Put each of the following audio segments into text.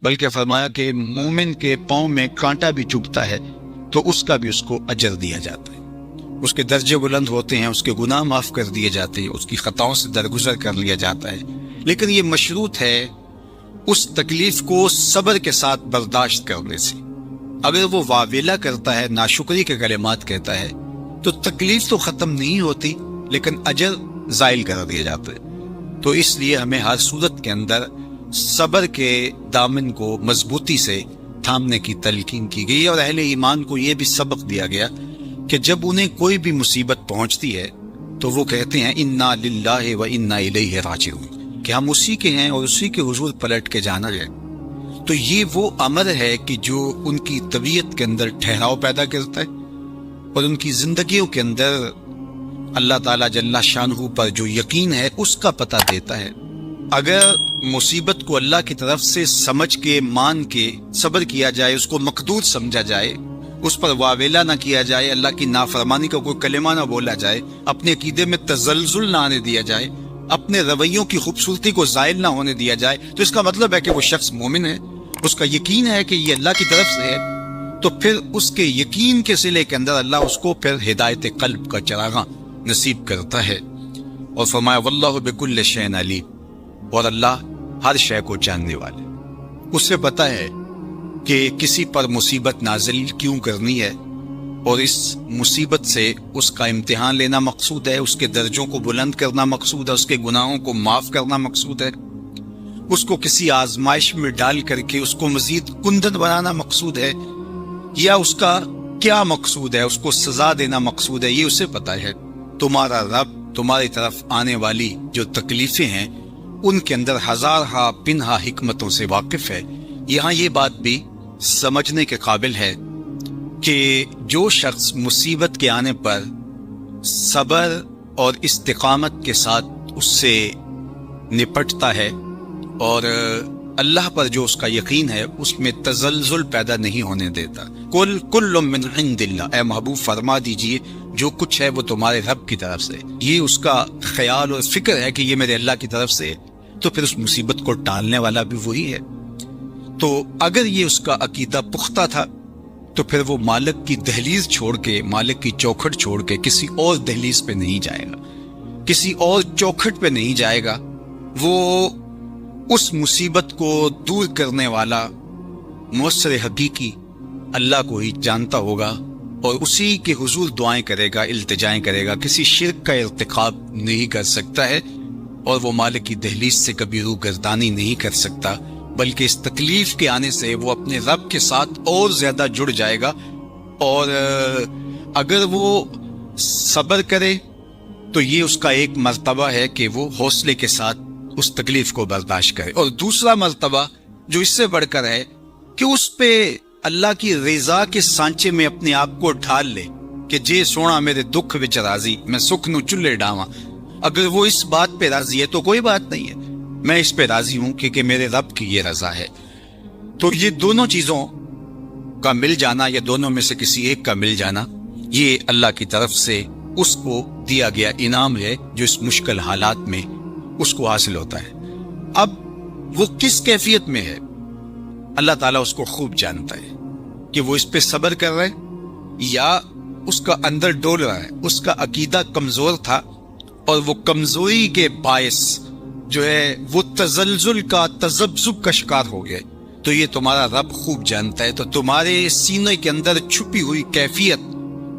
بلکہ فرمایا کہ مومن کے پاؤں میں کانٹا بھی چبھتا ہے تو اس کا بھی اس کو اجر دیا جاتا ہے، اس کے درجے بلند ہوتے ہیں، اس کے گناہ معاف کر دیے جاتے ہیں، اس کی خطاؤں سے درگزر کر لیا جاتا ہے، لیکن یہ مشروط ہے اس تکلیف کو صبر کے ساتھ برداشت کرنے سے۔ اگر وہ واویلا کرتا ہے، ناشکری کے کلمات کہتا ہے، تو تکلیف تو ختم نہیں ہوتی لیکن اجر زائل کر دیا جاتا ہے۔ تو اس لیے ہمیں ہر صورت کے اندر صبر کے دامن کو مضبوطی سے تھامنے کی تلقین کی گئی، اور اہل ایمان کو یہ بھی سبق دیا گیا کہ جب انہیں کوئی بھی مصیبت پہنچتی ہے تو وہ کہتے ہیں انا للہ و انا الیہ راجعون، کہ ہم اسی کے ہیں اور اسی کے حضور پلٹ کے جانا ہے۔ تو یہ وہ امر ہے کہ جو ان کی طبیعت کے اندر ٹھہراؤ پیدا کرتا ہے اور ان کی زندگیوں کے اندر اللہ تعالیٰ جل شانہ پر جو یقین ہے اس کا پتہ دیتا ہے۔ اگر مصیبت کو اللہ کی طرف سے سمجھ کے، مان کے صبر کیا جائے، اس کو مقدور سمجھا جائے، اس پر واویلا نہ کیا جائے، اللہ کی نافرمانی کا کوئی کلمہ نہ بولا جائے، اپنے عقیدے میں تزلزل نہ آنے دیا جائے، اپنے رویوں کی خوبصورتی کو زائل نہ ہونے دیا جائے، تو اس کا مطلب ہے کہ وہ شخص مومن ہے، اس کا یقین ہے کہ یہ اللہ کی طرف سے ہے، تو پھر اس کے یقین کے صلے کے اندر اللہ اس کو پھر ہدایت قلب کا چراغاں نصیب کرتا ہے۔ اور فرمایا واللہ بکل شیء علیم، اور اللہ ہر شے کو جاننے والے، اسے پتہ ہے کہ کسی پر مصیبت نازل کیوں کرنی ہے، اور اس مصیبت سے اس کا امتحان لینا مقصود ہے، اس کے درجوں کو بلند کرنا مقصود ہے، اس کے گناہوں کو معاف کرنا مقصود ہے، اس کو کسی آزمائش میں ڈال کر کے اس کو مزید کندن بنانا مقصود ہے، یا اس کا کیا مقصود ہے، اس کو سزا دینا مقصود ہے، یہ اسے پتہ ہے۔ تمہارا رب تمہاری طرف آنے والی جو تکلیفیں ہیں ان کے اندر ہزارہا پنہا حکمتوں سے واقف ہے۔ یہاں یہ بات بھی سمجھنے کے قابل ہے کہ جو شخص مصیبت کے آنے پر صبر اور استقامت کے ساتھ اس سے نپٹتا ہے اور اللہ پر جو اس کا یقین ہے اس میں تزلزل پیدا نہیں ہونے دیتا، کل من عند اللہ، اے محبوب فرما دیجئے جو کچھ ہے وہ تمہارے رب کی طرف سے، یہ اس کا خیال اور فکر ہے کہ یہ میرے اللہ کی طرف سے ہے، تو پھر اس مصیبت کو ٹالنے والا بھی وہی ہے۔ تو اگر یہ اس کا عقیدہ پختہ تھا تو پھر وہ مالک کی دہلیز چھوڑ کے، مالک کی چوکھٹ چھوڑ کے کسی اور دہلیز پہ نہیں جائے گا، کسی اور چوکھٹ پہ نہیں جائے گا، وہ اس مصیبت کو دور کرنے والا مؤثر حقیقی اللہ کو ہی جانتا ہوگا اور اسی کے حضور دعائیں کرے گا، التجائیں کرے گا، کسی شرک کا ارتکاب نہیں کر سکتا ہے، اور وہ مالک کی دہلیز سے کبھی روح گردانی نہیں کر سکتا، بلکہ اس تکلیف کے آنے سے وہ اپنے رب کے ساتھ اور زیادہ جڑ جائے گا، اور اگر وہ صبر کرے تو یہ اس کا ایک مرتبہ ہے کہ وہ حوصلے کے ساتھ اس تکلیف کو برداشت کرے، اور دوسرا مرتبہ جو اس سے بڑھ کر ہے کہ اس پہ اللہ کی رضا کے سانچے میں اپنے آپ کو ڈھال لے کہ جے سونا میرے دکھ وچ راضی، میں سکھ نو چلے ڈاواں۔ اگر وہ اس بات پہ راضی ہے تو کوئی بات نہیں ہے، میں اس پہ راضی ہوں کیونکہ میرے رب کی یہ رضا ہے۔ تو یہ دونوں چیزوں کا مل جانا یا دونوں میں سے کسی ایک کا مل جانا، یہ اللہ کی طرف سے اس کو دیا گیا انعام ہے جو اس مشکل حالات میں اس کو حاصل ہوتا ہے۔ اب وہ کس کیفیت میں ہے اللہ تعالیٰ اس کو خوب جانتا ہے کہ وہ اس پہ صبر کر رہا ہے یا اس کا اندر ڈول رہا ہے، اس کا عقیدہ کمزور تھا اور وہ کمزوری کے باعث جو ہے وہ تزلزل کا، تذبذب کا شکار ہو گئے، تو یہ تمہارا رب خوب جانتا ہے۔ تو تمہارے سینے کے اندر چھپی ہوئی کیفیت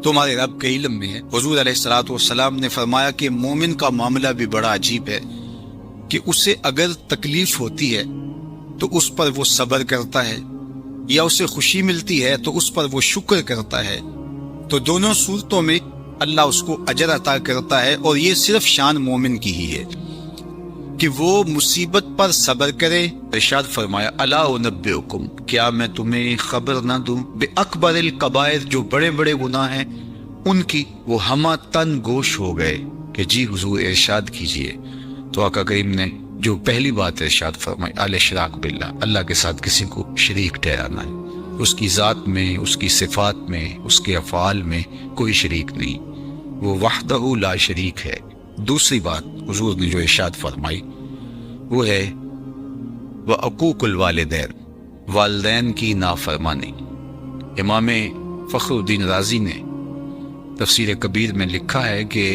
تمہارے رب کے علم میں ہے۔ حضور علیہ الصلوۃ والسلام نے فرمایا کہ مومن کا معاملہ بھی بڑا عجیب ہے کہ اسے اگر تکلیف ہوتی ہے تو اس پر وہ صبر کرتا ہے، یا اسے خوشی ملتی ہے تو اس پر وہ شکر کرتا ہے، تو دونوں صورتوں میں اللہ اس کو اجر عطا کرتا ہے، اور یہ صرف شان مومن کی ہی ہے کہ وہ مصیبت پر صبر کرے۔ ارشاد فرمایا الا انبئکم، کیا میں تمہیں خبر نہ دوں بے اکبر الکبائر، جو بڑے بڑے گناہ ہیں ان کی، وہ ہمہ تن گوش ہو گئے کہ جی حضور ارشاد کیجئے۔ تو آقا کریم نے جو پہلی بات ارشاد فرمائی الاشراک باللہ، اللہ کے ساتھ کسی کو شریک ٹھہرانا ہے، اس کی ذات میں، اس کی صفات میں، اس کے افعال میں کوئی شریک نہیں۔ وہ وحدہ لا شریک ہے۔ دوسری بات حضور نے جو ارشاد فرمائی وہ ہے وعقوق الوالدین، والدین کی نافرمانی۔ امام فخر الدین رازی نے تفسیر کبیر میں لکھا ہے کہ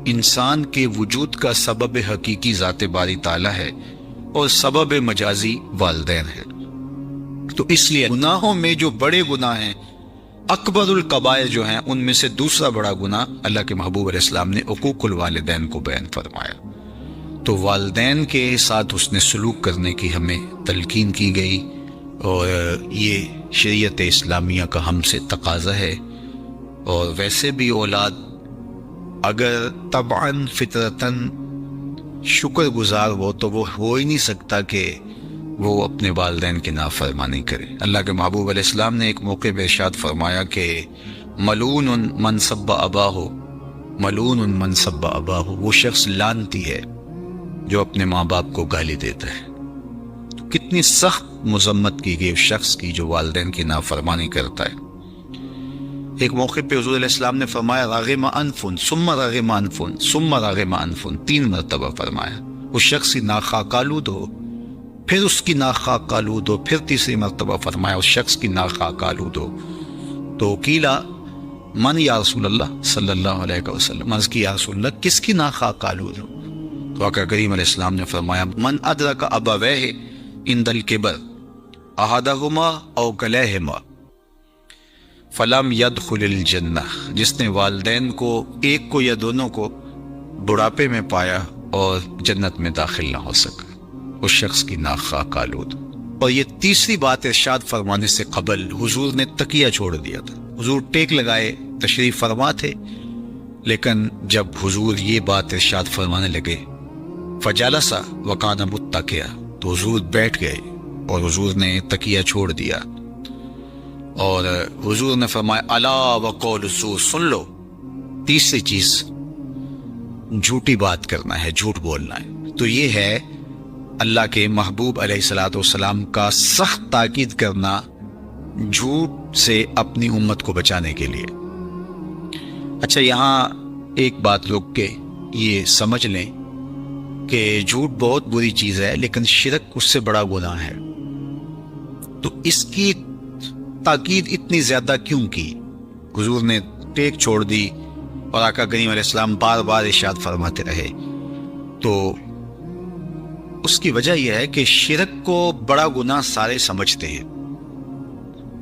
انسان کے وجود کا سبب حقیقی ذات باری تعالیٰ ہے اور سبب مجازی والدین ہے۔ تو اس لیے گناہوں میں جو بڑے گناہ ہیں، اکبر الکبائر جو ہیں، ان میں سے دوسرا بڑا گناہ اللہ کے محبوب علیہ السلام نے عقوق الوالدین کو بیان فرمایا۔ تو والدین کے ساتھ حسن سلوک کرنے کی ہمیں تلقین کی گئی، اور یہ شریعت اسلامیہ کا ہم سے تقاضا ہے۔ اور ویسے بھی اولاد اگر طبعاً فطرتاً شکر گزار ہو تو وہ ہو ہی نہیں سکتا کہ وہ اپنے والدین کی نافرمانی کرے۔ اللہ کے محبوب علیہ السلام نے ایک موقع پہ ارشاد فرمایا کہ ملعون من سب اباہ، ملعون من سب اباہ، وہ شخص لعنتی ہے جو اپنے ماں باپ کو گالی دیتا ہے۔ تو کتنی سخت مذمت کی گئی اس شخص کی جو والدین کی نافرمانی کرتا ہے۔ ایک موقع پہ حضور علیہ السلام نے فرمایا راغم انفن ثم راغم انفن ثم راغم انفن، 3 مرتبہ فرمایا۔ اس شخص کی ناک خاک آلود ہو، پھر اس کی ناک خاک آلود ہو، پھر تیسری مرتبہ فرمایا اس شخص کی ناک خاک آلود ہو۔ تو قیلا من یا رسول اللہ صلی اللہ علیہ وسلم، عرض کی یا رسول اللہ کس کی ناک خاک آلود ہو؟ تو آقا کریم علیہ السلام نے فرمایا من ادرک ابویہ عند الکبر احدہما او کلیہما فلم يدخل الجنہ، جس نے والدین کو، ایک کو یا دونوں کو، بڑھاپے میں پایا اور جنت میں داخل نہ ہو سکا، اس شخص کی ناک خاک آلود۔ اور یہ تیسری بات ارشاد فرمانے سے قبل حضور نے تکیہ چھوڑ دیا تھا۔ حضور ٹیک لگائے تشریف فرما تھے، لیکن جب حضور یہ بات ارشاد فرمانے لگے فجلس وکان متکئا، تو حضور بیٹھ گئے اور حضور نے تکیہ چھوڑ دیا، اور حضور نے فرمایا الا وقول الزور، سن لو، تیسری چیز جھوٹی بات کرنا ہے، جھوٹ بولنا ہے۔ تو یہ ہے اللہ کے محبوب علیہ الصلوۃ والسلام کا سخت تاکید کرنا جھوٹ سے اپنی امت کو بچانے کے لیے۔ اچھا، یہاں ایک بات لوگ کے یہ سمجھ لیں کہ جھوٹ بہت بری چیز ہے، لیکن شرک اس سے بڑا گناہ ہے۔ تو اس کی تاکید اتنی زیادہ کیوں کی؟ حضور نے ٹیک چھوڑ دی اور آقا کریم علیہ السلام بار بار ارشاد فرماتے رہے۔ تو اس کی وجہ یہ ہے کہ شرک کو بڑا گناہ سارے سمجھتے ہیں۔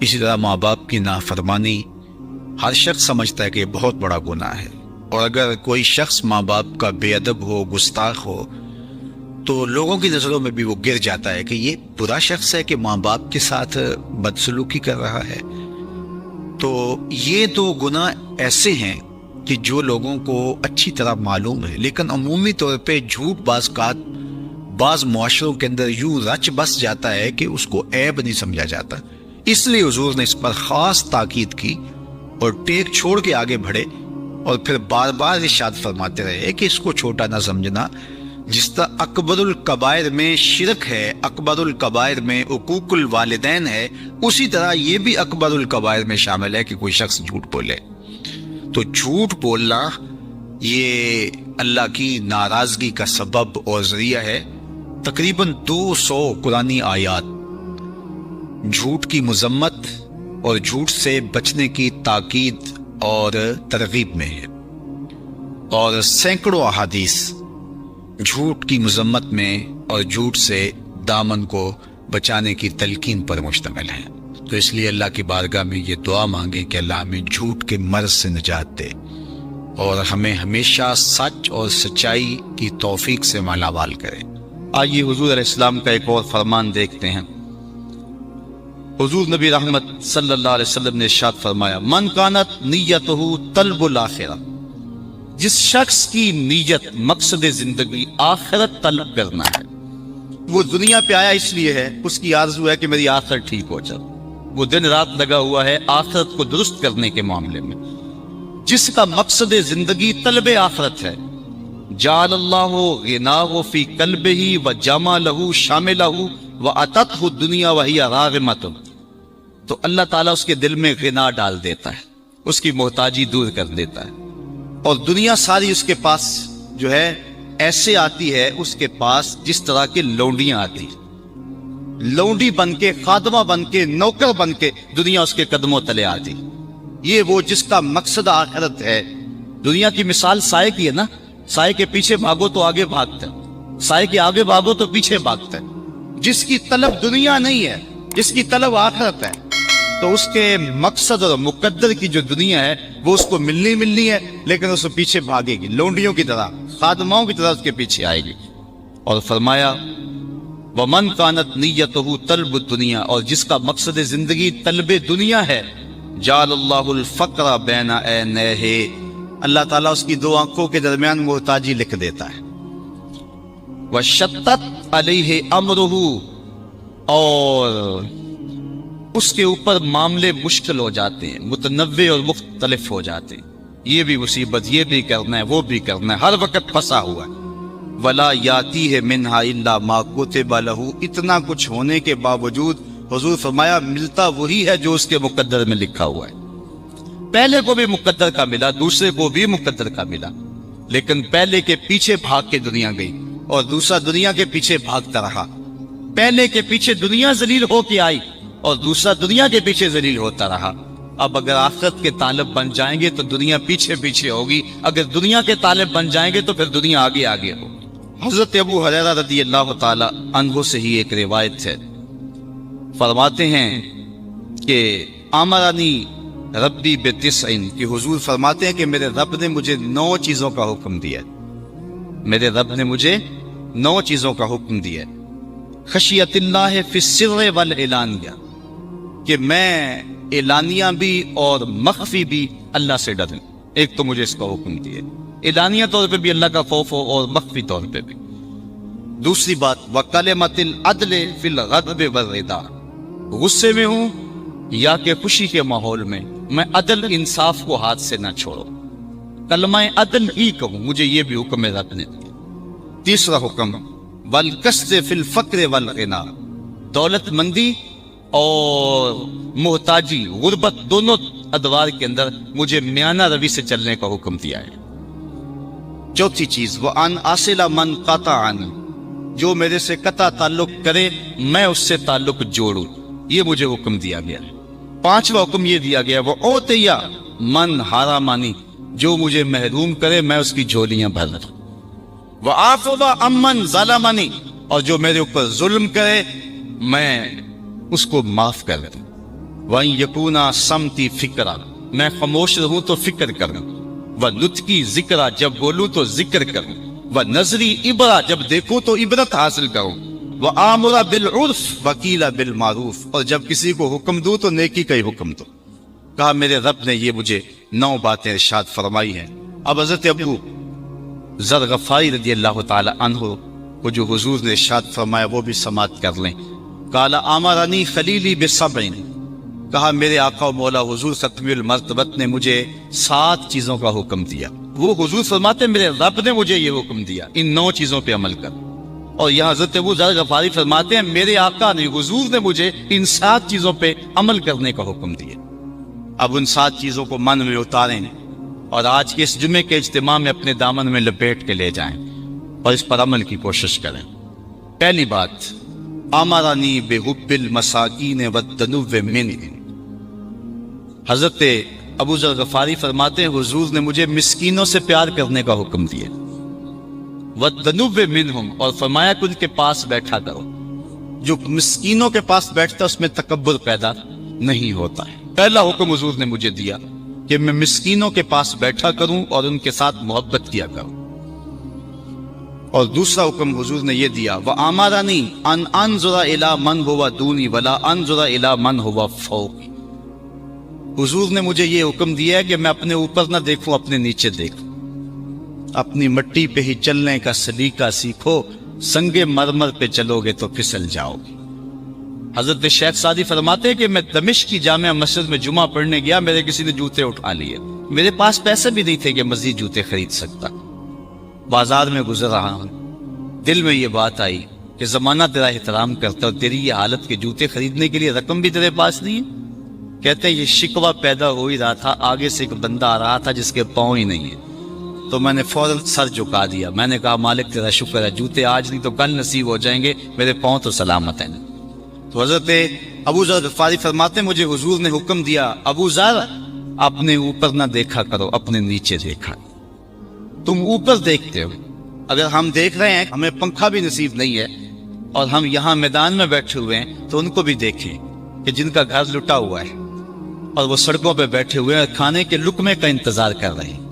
اسی طرح ماں باپ کی نافرمانی ہر شخص سمجھتا ہے کہ یہ بہت بڑا گناہ ہے، اور اگر کوئی شخص ماں باپ کا بے ادب ہو، گستاخ ہو، تو لوگوں کی نظروں میں بھی وہ گر جاتا ہے کہ یہ برا شخص ہے کہ ماں باپ کے ساتھ بدسلوکی کر رہا ہے۔ تو یہ دو گناہ ایسے ہیں کہ جو لوگوں کو اچھی طرح معلوم ہے، لیکن عمومی طور پہ جھوٹ بعض معاشروں کے اندر یوں رچ بس جاتا ہے کہ اس کو عیب نہیں سمجھا جاتا۔ اس لیے حضور نے اس پر خاص تاکید کی اور ٹیک چھوڑ کے آگے بڑھے، اور پھر بار بار ارشاد فرماتے رہے کہ اس کو چھوٹا نہ سمجھنا۔ جس طرح اکبر الکبائر میں شرک ہے، اکبر الکبائر میں عقوق الوالدین ہے، اسی طرح یہ بھی اکبر الکبائر میں شامل ہے کہ کوئی شخص جھوٹ بولے۔ تو جھوٹ بولنا یہ اللہ کی ناراضگی کا سبب اور ذریعہ ہے۔ تقریباً 200 قرآنی آیات جھوٹ کی مذمت اور جھوٹ سے بچنے کی تاکید اور ترغیب میں ہے، اور سینکڑوں احادیث جھوٹ کی مذمت میں اور جھوٹ سے دامن کو بچانے کی تلقین پر مشتمل ہے۔ تو اس لیے اللہ کی بارگاہ میں یہ دعا مانگیں کہ اللہ ہمیں جھوٹ کے مرض سے نجات دے اور ہمیں ہمیشہ سچ اور سچائی کی توفیق سے مالا مال کرے۔ آئیے حضور علیہ السلام کا ایک اور فرمان دیکھتے ہیں۔ حضور نبی رحمت صلی اللہ علیہ وسلم نے ارشاد فرمایا من کانت نیتہ طلب الاخرہ، جس شخص کی نیت مقصد زندگی آخرت طلب کرنا ہے، وہ دنیا پہ آیا اس لیے ہے، اس کی آرزو ہے کہ میری آخرت ٹھیک ہو جائے، وہ دن رات لگا ہوا ہے آخرت کو درست کرنے کے معاملے میں۔ جس کا مقصد زندگی طلب آخرت ہے، جعل اللہ غناہ فی قلبہ وجمالہ شاملہ واتتہ الدنیا وہی راغمۃ، تو اللہ تعالیٰ اس کے دل میں غنا ڈال دیتا ہے، اس کی محتاجی دور کر دیتا ہے، اور دنیا ساری اس کے پاس جو ہے ایسے آتی ہے اس کے پاس جس طرح کے لونڈیاں آتی، لونڈی بن کے، خادمہ بن کے، نوکر بن کے دنیا اس کے قدموں تلے آتی۔ یہ وہ جس کا مقصد آخرت ہے۔ دنیا کی مثال سائے کی ہے نا، سائے کے پیچھے بھاگو تو آگے بھاگتا ہے، سائے کے آگے بھاگو تو پیچھے بھاگتا ہے۔ جس کی طلب دنیا نہیں ہے، جس کی طلب آخرت ہے، تو اس کے مقصد اور مقدر کی جو دنیا ہے وہ اس کو ملنی ہے، لیکن اس کو پیچھے بھاگے گی، لونڈیوں کی طرح، خادماؤں کی طرح اس کے پیچھے آئے گی۔ اور فرمایا وَمَنْ كَانَتْ نِيَّتُهُ طَلْبُ الدُّنْيَا، اور جس کا مقصد زندگی طلب دنیا ہے، جَعَلَ اللَّهُ الْفَقْرَ بَيْنَ عَيْنَيْهِ، اللہ تعالیٰ اس کی دو آنکھوں کے درمیان محتاجی لکھ دیتا ہے۔ وَشَتَّتْ عَلَيْهِ أَمْرُهُ، اور اس کے اوپر معاملے مشکل ہو جاتے ہیں، متنوع اور مختلف ہو جاتے ہیں، یہ بھی مصیبت، یہ بھی کرنا ہے، وہ بھی کرنا ہے، ہر وقت پھنسا ہوا ہے۔ وَلَا يَأْتِيهِ مِنْهَا إِلَّا مَا كُتِبَ لَهُ، اتنا کچھ ہونے کے باوجود حضور فرمایا ملتا وہی ہے جو اس کے مقدر میں لکھا ہوا ہے۔ پہلے کو بھی مقدر کا ملا، دوسرے کو بھی مقدر کا ملا، لیکن پہلے کے پیچھے بھاگ کے دنیا گئی اور دوسرا دنیا کے پیچھے بھاگتا رہا۔ پہلے کے پیچھے دنیا ذلیل ہو کے آئی اور دوسرا دنیا کے پیچھے ذلیل ہوتا رہا۔ اب اگر آخرت کے طالب بن جائیں گے تو دنیا پیچھے پیچھے ہوگی، اگر دنیا کے طالب بن جائیں گے تو پھر دنیا آگے آگے ہوگی۔ حضرت ابو حریرہ رضی اللہ تعالی عنہ سے ہی ایک روایت ہے، فرماتے ہیں کہ امرنی ربی بتسع، کہ حضور فرماتے ہیں کہ میرے رب نے مجھے 9 چیزوں کا حکم دیا، میرے رب نے مجھے 9 چیزوں کا حکم دیا۔ خشیت اللہ فی السر والعلانیہ، کہ میں اعلانیہ بھی اور مخفی بھی اللہ سے ڈروں، ایک تو مجھے اس کا حکم دیا، اعلانیہ طور پہ بھی اللہ کا خوف ہو اور مخفی طور پہ بھی۔ دوسری بات وَكَلِمَةِ الْعَدْلِ فِي الْغَضْبِ وَالرِّضَا، غصے میں ہوں یا کہ خوشی کے ماحول میں عدل انصاف کو ہاتھ سے نہ چھوڑو، کلمہ عدل ہی کہوں، مجھے یہ بھی حکم ہے رب نے۔ تیسرا حکم وَالْقَسْطِ فِي الْفَقْرِ وَالْغِنَى، دولت مندی اور محتاجی، غربت، دونوں ادوار کے اندر مجھے میانہ روی سے چلنے کا حکم دیا ہے۔ چوتھی چیز وَأَنْ أَصِلَ مَنْ قَطَعَنِي، جو میرے سے قطع تعلق کرے میں اس سے تعلق جوڑوں، یہ مجھے حکم دیا گیا ہے۔ پانچواں حکم یہ دیا گیا وَأُعْطِيَ مَنْ حَرَمَنِي، جو مجھے محروم کرے میں اس کی جھولیاں بھر دوں، وَأَعْفُوَ عَمَّنْ ظَلَمَنِي، اور جو میرے اوپر ظلم کرے میں اس کو معاف کر دوں، وَإِنْ يَكُونَ صَمْتِي فِكْرًا، میں خاموش رہوں تو فکر کروں، وَنُطْقِي ذِكْرًا، جب بولوں تو ذکر کروں، وَنَظْرِي عِبْرًا، جب دیکھوں تو عبرت حاصل کروں، وَآمُرَ بِالْعُرْفِ وَقِيلَ بِالْمَعْرُوفِ، اور جب کسی کو حکم دوں تو نیکی کا ہی حکم دوں۔ کہا میرے رب نے یہ مجھے 9 باتیں ارشاد فرمائی ہیں۔ اب حضرت ابو ذر غفاری رضی اللہ تعالی عنہ کو جو حضور نے ارشاد فرمایا وہ بھی سماعت کر لیں۔ قال امرنی خلیلی بسبع، کہا میرے آقا و مولا حضور ختم المرتبت نے مجھے 7 چیزوں کا حکم دیا۔ وہ حضور فرماتے ہیں میرے رب نے مجھے یہ حکم دیا، ان 9 چیزوں پہ عمل کر۔ اور یہاں حضرت ابو ذر غفاری فرماتے ہیں میرے آقا نے، حضور نے مجھے ان 7 چیزوں پہ عمل کرنے کا حکم دیا۔ اب ان 7 چیزوں کو من میں اتاریں اور آج کے اس جمعے کے اجتماع میں اپنے دامن میں لپیٹ کے لے جائیں اور اس پر عمل کی کوشش کریں۔ پہلی بات امرنی بحب المساکین والدنو منہم، حضرت ابو ذر غفاری فرماتے ہیں حضور نے مجھے مسکینوں سے پیار کرنے کا حکم دیا، والدنو منہم، اور فرمایا کہ ان کے پاس بیٹھا کرو۔ جو مسکینوں کے پاس بیٹھتا اس میں تکبر پیدا نہیں ہوتا ہے۔ پہلا حکم حضور نے مجھے دیا کہ میں مسکینوں کے پاس بیٹھا کروں اور ان کے ساتھ محبت کیا کروں۔ اور دوسرا حکم حضور نے یہ دیا وَآمَرَنِي أَنْ أَنْظُرَ إِلَى مَنْ هُوَ دُونِي وَلَا أَنْظُرَ إِلَى مَنْ هُوَ فَوْقِي، حضور نے مجھے یہ حکم دیا ہے کہ میں اپنے اوپر نہ دیکھوں، اپنے نیچے دیکھوں۔ اپنی مٹی پہ ہی چلنے کا سلیقہ سیکھو، سنگ مرمر پہ چلو گے تو پھسل جاؤ گے۔ حضرت شیخ سعدی فرماتے ہیں کہ میں دمشق کی جامع مسجد میں جمعہ پڑھنے گیا، میرے کسی نے جوتے اٹھا لیے، میرے پاس پیسے بھی نہیں تھے کہ مزید جوتے خرید سکتا۔ بازار میں گزر رہا ہوں، دل میں یہ بات آئی کہ زمانہ تیرا احترام کرتا اور تیری یہ حالت کے جوتے خریدنے کے لیے رقم بھی تیرے پاس نہیں ہے۔ کہتے ہیں یہ شکوہ پیدا ہو ہی رہا تھا، آگے سے ایک بندہ آ رہا تھا جس کے پاؤں ہی نہیں ہے، تو میں نے فوراً سر جھکا دیا. میں نے کہا مالک تیرا شکر ہے, جوتے آج نہیں تو کل نصیب ہو جائیں گے, میرے پاؤں تو سلامت ہیں. تو حضرت ابو ذر غفاری فرماتے ہیں مجھے حضور نے حکم دیا, ابو ذر اپنے اوپر نہ دیکھا کرو, اپنے نیچے دیکھا. تم اوپر دیکھتے ہو, اگر ہم دیکھ رہے ہیں ہمیں پنکھا بھی نصیب نہیں ہے اور ہم یہاں میدان میں بیٹھے ہوئے ہیں, تو ان کو بھی دیکھیں کہ جن کا گھر لٹا ہوا ہے اور وہ سڑکوں پہ بیٹھے ہوئے ہیں, کھانے کے لقمے کا انتظار کر رہے ہیں.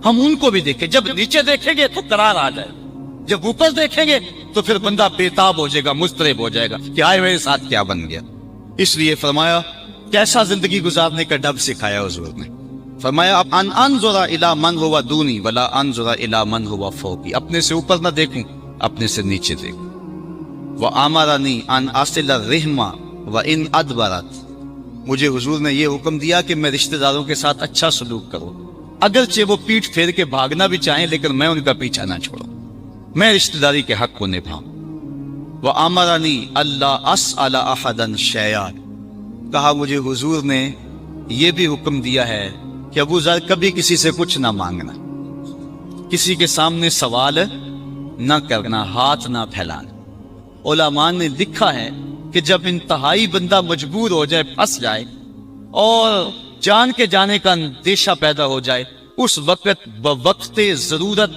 ہم ان کو بھی دیکھیں. جب نیچے دیکھیں گے تو قرار آ جائے, جب اوپر دیکھیں گے تو پھر بندہ بےتاب ہو جائے گا, مضطرب ہو جائے گا کہ آئے میرے ساتھ کیا بن گیا. اس لیے فرمایا کیسا زندگی گزارنے کا ڈب سکھایا حضور نے. فرمایا ان انظر الی من هو دونی ولا انظر الی من هو فوقی, اپنے سے اوپر نہ دیکھوں, اپنے سے نیچے دیکھوں. وامرنی ان اصل الرحم وان ادبرت, مجھے حضور نے یہ حکم دیا کہ میں رشتہ داروں کے ساتھ اچھا سلوک کروں, اگرچہ وہ پیٹھ پھیر کے بھاگنا بھی چاہیں لیکن میں ان کا پیچھا نہ چھوڑوں, میں رشتہ داری کے حق کو نبھاؤں. وامرنی الا اسال احدا شیئا, کہا مجھے حضور نے یہ بھی حکم دیا ہے کہ ابو ذر کبھی کسی سے کچھ نہ مانگنا, کسی کے سامنے سوال نہ کرنا, ہاتھ نہ پھیلانا. علماء نے لکھا ہے کہ جب انتہائی بندہ مجبور ہو جائے, پھنس جائے اور جان کے جانے کا اندیشہ پیدا ہو جائے, اس وقت بوقت ضرورت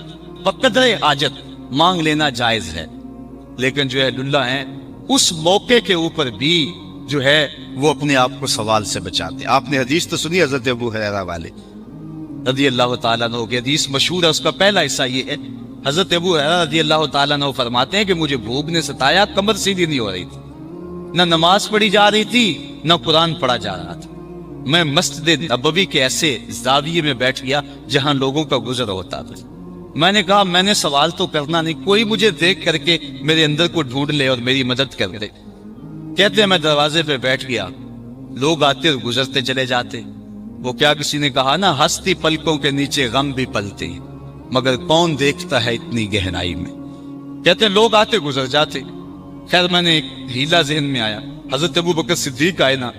بقدر حاجت مانگ لینا جائز ہے. لیکن جو ہے اللہ ہیں اس موقع کے اوپر بھی جو ہے وہ اپنے آپ کو سوال سے بچاتے ہیں. آپ نے حدیث تو سنی حضرت ابو ہریرہ والے رضی اللہ تعالیٰ عنہ کی حدیث مشہور ہے. اس کا پہلا حصہ یہ ہے, حضرت ابو ہریرہ رضی اللہ تعالیٰ عنہ فرماتے ہیں کہ مجھے بھوک نے ستایا, کمر سیدھی نہیں ہو رہی تھی, نہ نماز پڑھی جا رہی تھی نہ قرآن پڑھا جا رہا تھا. میں مسجد نبوی کے ایسے زاویے میں بیٹھ گیا جہاں لوگوں کا گزر ہوتا تھا. میں نے کہا میں نے سوال تو کرنا نہیں, کوئی مجھے دیکھ کر کے میرے اندر کو ڈھونڈ لے اور میری مدد کر دے. کہتے ہیں میں دروازے پہ بیٹھ گیا, لوگ آتے اور گزرتے چلے جاتے. وہ کیا کسی نے کہا نا, ہستی پلکوں کے نیچے غم بھی پلتے ہیں, مگر کون دیکھتا ہے اتنی گہرائی میں. کہتے ہیں لوگ آتے گزر جاتے. خیر میں نے ایک ہیلا ذہن میں آیا, حضرت ابو بکر صدیق آئے نا,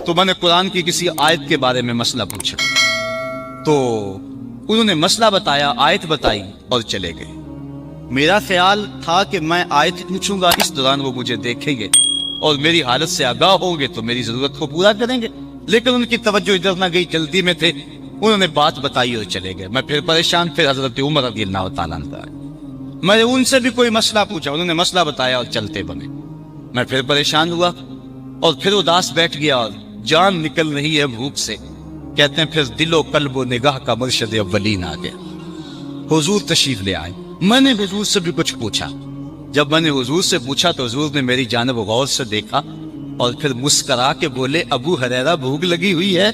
تو میں نے قرآن کی کسی آیت کے بارے میں مسئلہ پوچھا, تو انہوں نے مسئلہ بتایا, آیت بتائی اور چلے گئے. میرا خیال تھا کہ میں آیت پوچھوں گا, اس دوران وہ مجھے دیکھیں گے اور میری حالت سے آگاہ ہوں گے تو میری ضرورت کو پورا کریں گے. لیکن ان کی توجہ ادھر نہ گئی, جلدی میں تھے, انہوں نے بات بتائی اور چلے گئے. میں پھر پریشان, پھر حضرت عمر رضی اللہ تعالیٰ عنہ, میں نے ان سے بھی کوئی مسئلہ پوچھا, انہوں نے مسئلہ بتایا اور چلتے بنے. میں پھر پریشان ہوا اور پھر اداس بیٹھ گیا اور جان نکل رہی ہے بھوک سے. کہتے ہیں پھر دل و قلب و نگاہ کا مرشد اولین آ گیا, حضور تشریف لے آئے. میں نے حضور سے بھی کچھ پوچھا. جب میں نے حضور سے پوچھا تو حضور نے میری جانب غور سے دیکھا اور پھر مسکرا کے بولے ابو ہریرہ بھوک لگی ہوئی ہے.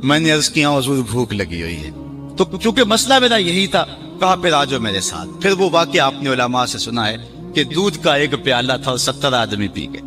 میں نے عرض کیا حضور بھوک لگی ہوئی ہے. تو چونکہ مسئلہ میرا یہی تھا, کہا پھر آجو میرے ساتھ. پھر وہ واقعہ آپ نے علماء سے سنا ہے کہ دودھ کا ایک پیالہ تھا اور 70 آدمی پی گئے.